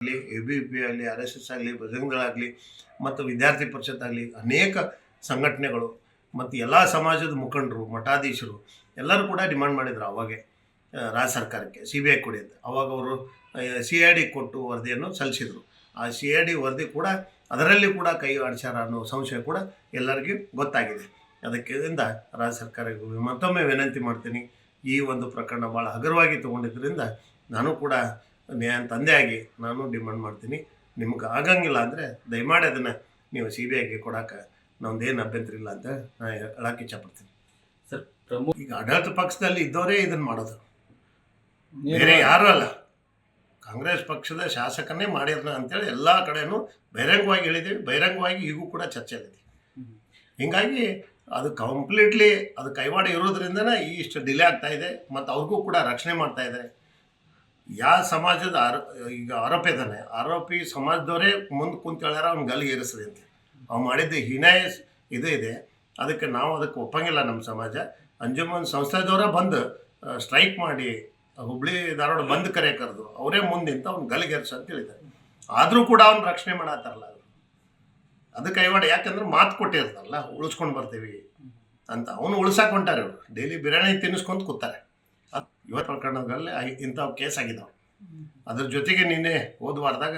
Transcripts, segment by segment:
ABP ಆಗಲಿ, RSS ಆಗಲಿ, ಬಜರಂಗದಳ ಆಗಲಿ ಮತ್ತು ವಿದ್ಯಾರ್ಥಿ ಪರಿಷತ್ ಆಗಲಿ ಅನೇಕ ಸಂಘಟನೆಗಳು ಮತ್ತು ಎಲ್ಲ ಸಮಾಜದ ಮುಖಂಡರು, ಮಠಾಧೀಶರು ಎಲ್ಲರೂ ಕೂಡ ಡಿಮಾಂಡ್ ಮಾಡಿದ್ರು ಅವಾಗೆ ರಾಜ್ಯ ಸರ್ಕಾರಕ್ಕೆ CBI ಕೊಡಿ ಅಂತ. ಅವಾಗ ಅವರು CID ಕೊಟ್ಟು ವರದಿಯನ್ನು ಸಲ್ಲಿಸಿದರು. ಆ CID ವರದಿ ಕೂಡ ಅದರಲ್ಲಿ ಕೂಡ ಕೈ ಆಡಿಸ್ಯಾರ ಅನ್ನೋ ಸಂಶಯ ಕೂಡ ಎಲ್ಲರಿಗೂ ಗೊತ್ತಾಗಿದೆ. ಅದಕ್ಕಿಂತ ರಾಜ್ಯ ಸರ್ಕಾರಕ್ಕೆ ಮತ್ತೊಮ್ಮೆ ವಿನಂತಿ ಮಾಡ್ತೀನಿ. ಈ ಒಂದು ಪ್ರಕರಣ ಭಾಳ ಹಗುರವಾಗಿ ತೊಗೊಂಡಿದ್ದರಿಂದ ನಾನು ಕೂಡ ತಂದೆಯಾಗಿ ನಾನು ಡಿಮಾಂಡ್ ಮಾಡ್ತೀನಿ. ನಿಮ್ಗೆ ಆಗಂಗಿಲ್ಲ ಅಂದರೆ ದಯಮಾಡಿ ಅದನ್ನು ನೀವು CBIಗೆ ಕೊಡೋಕೆ ನಮ್ದೇನು ಅಭ್ಯಂತರ ಇಲ್ಲ ಅಂತ ನಾನು ಹೇಳೋಕೆ ಇಷ್ಟಪಡ್ತೀನಿ. ಸರ್, ಈಗ ಆಡಳಿತ ಪಕ್ಷದಲ್ಲಿ ಇದ್ದವರೇ ಇದನ್ನು ಮಾಡೋದು, ಬೇರೆ ಯಾರೂ ಅಲ್ಲ. ಕಾಂಗ್ರೆಸ್ ಪಕ್ಷದ ಶಾಸಕನೇ ಮಾಡಿದ್ರು ಅಂತೇಳಿ ಎಲ್ಲ ಕಡೆಯೂ ಬಹಿರಂಗವಾಗಿ ಹೇಳಿದ್ದೀವಿ. ಬಹಿರಂಗವಾಗಿ ಈಗೂ ಕೂಡ ಚರ್ಚೆಯಲ್ಲಿದೆ. ಹೀಗಾಗಿ ಅದು ಕಂಪ್ಲೀಟ್ಲಿ ಅದು ಕೈವಾಡ ಇರೋದ್ರಿಂದನೇ ಇಷ್ಟು ಡಿಲೇ ಆಗ್ತಾ ಇದೆ. ಮತ್ತು ಅವ್ರಿಗೂ ಕೂಡ ರಕ್ಷಣೆ ಮಾಡ್ತಾ ಇದ್ದಾರೆ. ಯಾವ ಸಮಾಜದ ಈಗ ಆರೋಪಿ ಇದ್ದಾನೆ, ಆರೋಪಿ ಸಮಾಜದವರೇ ಮುಂದೆ ಕುಂತು ಹೇಳ್ಯಾರ ಅವ್ನು ಗಲ್ಲಿಗೆ ಏರಿಸ್ರಿ ಅಂತ. ಅವ್ನು ಮಾಡಿದ್ದು ಹೀನಾಯ ಇದು ಇದೆ. ಅದಕ್ಕೆ ನಾವು ಅದಕ್ಕೆ ಒಪ್ಪಂಗಿಲ್ಲ. ನಮ್ಮ ಸಮಾಜ ಅಂಜುಮನ್ ಸಂಸ್ಥೆದವರ ಬಂದು ಸ್ಟ್ರೈಕ್ ಮಾಡಿ ಹುಬ್ಳಿ ಧಾರವಾಡ ಬಂದ್ ಕರೆ ಕರೆದು ಅವರೇ ಮುಂದಿಂತ ಅವ್ನು ಗಲ್ಲಿಗೇರಿಸ ಅಂತ ಹೇಳಿದ್ದಾರೆ. ಆದರೂ ಕೂಡ ಅವ್ನು ರಕ್ಷಣೆ ಮಾಡತ್ತಾರಲ್ಲ, ಅದು ಕೈವಾಡ. ಯಾಕಂದ್ರೆ ಮಾತು ಕೊಟ್ಟಿರ್ತಾರಲ್ಲ, ಉಳಿಸ್ಕೊಂಡು ಬರ್ತೀವಿ ಅಂತ. ಅವನು ಉಳ್ಸಾಕ್ ಹೊಂಟಾರೆ. ಇವರು ಡೈಲಿ ಬಿರಿಯಾನಿ ತಿನ್ನಿಸ್ಕೊಂತ ಕೂತಾರೆ. ಇವತ್ತು ಪ್ರಕರಣದಲ್ಲಿ ಇಂಥವು ಕೇಸ್ ಆಗಿದ್ದಾವೆ. ಅದ್ರ ಜೊತೆಗೆ ನಿನ್ನೆ ಹೋದ್ವಾರದಾಗ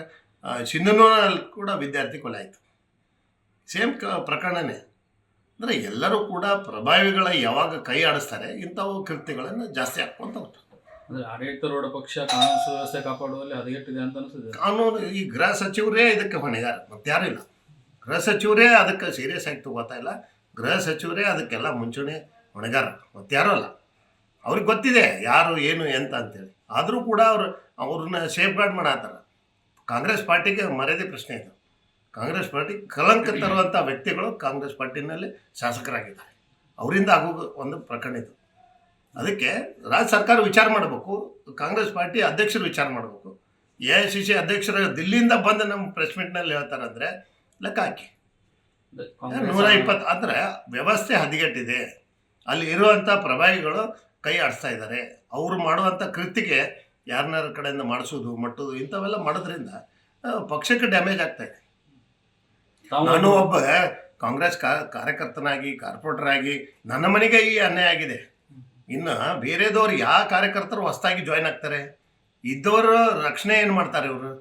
ಸಿಂಧನೂರಲ್ಲಿ ಕೂಡ ವಿದ್ಯಾರ್ಥಿ ಕೊಲೆ ಆಯಿತು. ಸೇಮ್ ಪ್ರಕರಣನೇ. ಅಂದರೆ ಎಲ್ಲರೂ ಕೂಡ ಪ್ರಭಾವಿಗಳ ಯಾವಾಗ ಕೈ ಆಡಿಸ್ತಾರೆ ಇಂಥವು ಕೃತ್ಯಗಳನ್ನು ಜಾಸ್ತಿ ಹಾಕ್ಕೊಂತ ಹೋಗ್ತಾರೆ. ಅಂದರೆ ಆಡಳಿತಾರೂಢ ಪಕ್ಷ ಕಾನೂನು ಸುವ್ಯವಸ್ಥೆ ಕಾಪಾಡುವಲ್ಲಿ ಹದಗೆಟ್ಟಿದೆ ಅಂತ ಅನಿಸ್ತದೆ. ಕಾನೂನು ಈ ಗೃಹ ಸಚಿವರೇ ಇದಕ್ಕೆ ಹೊಣೆಗಾರ, ಮತ್ತೆ ಯಾರೂ ಇಲ್ಲ. ಗೃಹ ಸಚಿವರೇ ಅದಕ್ಕೆ ಸೀರಿಯಸ್ ಆಗಿ ತಗೋತಾ ಇಲ್ಲ. ಗೃಹ ಸಚಿವರೇ ಅದಕ್ಕೆಲ್ಲ ಮುಂಚೂಣಿ ಹೊಣೆಗಾರ, ಮತ್ತೆ ಯಾರೂ ಅಲ್ಲ. ಅವ್ರಿಗೆ ಗೊತ್ತಿದೆ ಯಾರು ಏನು ಎಂತ ಅಂತೇಳಿ. ಆದರೂ ಕೂಡ ಅವ್ರನ್ನ ಸೇಫ್ ಗಾರ್ಡ್ ಮಾಡತ್ತಾರ. ಕಾಂಗ್ರೆಸ್ ಪಾರ್ಟಿಗೆ ಮರ್ಯಾದೆ ಪ್ರಶ್ನೆ ಇದೆ. ಕಾಂಗ್ರೆಸ್ ಪಾರ್ಟಿ ಕಲಂಕ ತರುವಂಥ ವ್ಯಕ್ತಿಗಳು ಕಾಂಗ್ರೆಸ್ ಪಾರ್ಟಿನಲ್ಲಿ ಶಾಸಕರಾಗಿದ್ದಾರೆ. ಅವರಿಂದ ಆಗೋದು ಒಂದು ಪ್ರಕರಣ ಇದು. ಅದಕ್ಕೆ ರಾಜ್ಯ ಸರ್ಕಾರ ವಿಚಾರ ಮಾಡಬೇಕು. ಕಾಂಗ್ರೆಸ್ ಪಾರ್ಟಿ ಅಧ್ಯಕ್ಷರು ವಿಚಾರ ಮಾಡಬೇಕು. AICC ಅಧ್ಯಕ್ಷರು ದಿಲ್ಲಿಯಿಂದ ಬಂದು ನಮ್ಮ ಪ್ರೆಸ್ ಮೀಟ್ನಲ್ಲಿ ಹೇಳ್ತಾರಂದರೆ ಲೆಕ್ಕ ಹಾಕಿ. 120 ಅಂದರೆ ವ್ಯವಸ್ಥೆ ಹದಗೆಟ್ಟಿದೆ. ಅಲ್ಲಿ ಇರುವಂಥ ಪ್ರಭಾವಿಗಳು ಕೈ ಆಡಿಸ್ತಾ ಇದ್ದಾರೆ. ಅವರು ಮಾಡುವಂಥ ಕೃತಿಗೆ ಯಾರನ್ನಾರ ಕಡೆಯಿಂದ ಮಾಡಿಸೋದು ಮಟ್ಟೋದು ಇಂಥವೆಲ್ಲ ಮಾಡೋದ್ರಿಂದ ಪಕ್ಷಕ್ಕೆ ಡ್ಯಾಮೇಜ್ ಆಗ್ತಾಯಿದೆ. ನಾನು ಒಬ್ಬ ಕಾಂಗ್ರೆಸ್ ಕಾರ್ಯಕರ್ತನಾಗಿ, ಕಾರ್ಪೊರೇಟರ್ ಆಗಿ ನನ್ನ ಮನೆಗೆ ಈ ಅನ್ಯಾಯ ಆಗಿದೆ. ಇನ್ನು ಬೇರೆದವ್ರು ಯಾವ ಕಾರ್ಯಕರ್ತರು ಹೊಸದಾಗಿ ಜಾಯ್ನ್ ಆಗ್ತಾರೆ? ಇದ್ದವರು ರಕ್ಷಣೆ ಏನು ಮಾಡ್ತಾರೆ ಇವರು?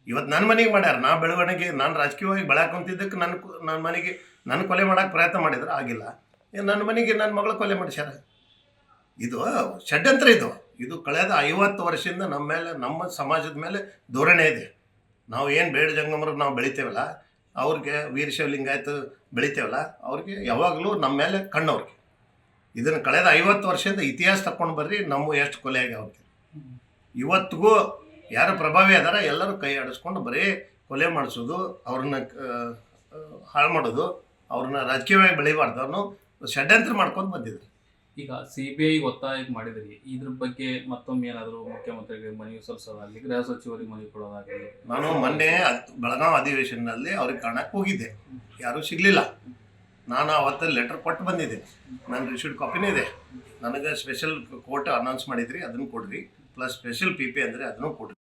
ಇವತ್ತು ನನ್ನ ಮನೆಗೆ ಮಾಡ್ಯಾರ. ನಾ ಬೆಳವಣಿಗೆ, ನಾನು ರಾಜಕೀಯವಾಗಿ ಬೆಳಕೊಂತಿದ್ದಕ್ಕೆ ನನ್ನ ಮನೆಗೆ ನನ್ನ ಕೊಲೆ ಮಾಡೋಕ್ಕೆ ಪ್ರಯತ್ನ ಮಾಡಿದ್ರೆ ಆಗಿಲ್ಲ. ನನ್ನ ಮನೆಗೆ ನನ್ನ ಮಗಳ ಕೊಲೆ ಮಾಡಿಸ್ಯಾರ. ಇದು ಷಡ್ಯಂತ್ರ. ಇದು ಕಳೆದ 50 ವರ್ಷದಿಂದ ನಮ್ಮ ಮೇಲೆ, ನಮ್ಮ ಸಮಾಜದ ಮೇಲೆ ಧೋರಣೆ ಇದೆ. ನಾವು ಏನು ಬೇಡ ಜಂಗಮರು ನಾವು ಬೆಳಿತೇವಲ್ಲ, ಅವ್ರಿಗೆ ವೀರಶೈವ ಲಿಂಗಾಯತ ಬೆಳಿತೇವಲ್ಲ, ಅವ್ರಿಗೆ ಯಾವಾಗಲೂ ನಮ್ಮ ಮೇಲೆ ಕಣ್ಣವ್ರಿಗೆ. ಇದನ್ನು ಕಳೆದ 50 ವರ್ಷದಿಂದ ಇತಿಹಾಸ ತಗೊಂಡು ಬರ್ರಿ, ನಮ್ಮ ಎಷ್ಟು ಕೊಲೆ ಆಗ್ಯಾವ್ರಿಗೆ. ಇವತ್ತಿಗೂ ಯಾರು ಪ್ರಭಾವಿ ಅದಾರ ಎಲ್ಲರೂ ಕೈ ಆಡಿಸ್ಕೊಂಡು ಬರೀ ಕೊಲೆ ಮಾಡಿಸೋದು, ಅವ್ರನ್ನ ಹಾಳು ಮಾಡೋದು, ಅವ್ರನ್ನ ರಾಜಕೀಯವಾಗಿ ಬೆಳಿಬಾರ್ದು ಅನ್ನೋ ಷಡ್ಯಂತ್ರ ಮಾಡ್ಕೊಂಡು ಬಂದಿದ್ರು. ಈಗ CBI ಒತ್ತಾಯ ಮಾಡಿದ್ರಿ, ಇದ್ರ ಬಗ್ಗೆ ಮತ್ತೊಮ್ಮೆ ಏನಾದರೂ ಮುಖ್ಯಮಂತ್ರಿಗೆ ಮನವಿ ಸಲ್ಲಿಸೋದಾಗಲಿ, ಗೃಹ ಸಚಿವರಿಗೆ ಮನವಿ ಕೊಡೋದಾಗಲಿ? ನಾನು ಮೊನ್ನೆ ಬೆಳಗಾವಿ ಅಧಿವೇಶನದಲ್ಲಿ ಅವ್ರಿಗೆ ಕಾಣಕ್ಕೆ ಹೋಗಿದ್ದೆ, ಯಾರೂ ಸಿಗಲಿಲ್ಲ. ನಾನು ಅವತ್ತು ಲೆಟರ್ ಕೊಟ್ಟು ಬಂದಿದ್ದೀನಿ. ನನ್ನ ರಿಸೀವ್ಡ್ ಕಾಪಿನೇ ಇದೆ. ನನಗೆ ಸ್ಪೆಷಲ್ ಕೋರ್ಟ್ ಅನೌನ್ಸ್ ಮಾಡಿದ್ರಿ, ಅದನ್ನು ಕೊಡ್ರಿ. ಪ್ಲಸ್ ಸ್ಪೆಷಲ್ PP ಅಂದರೆ ಅದನ್ನು ಕೊಡ್ರಿ.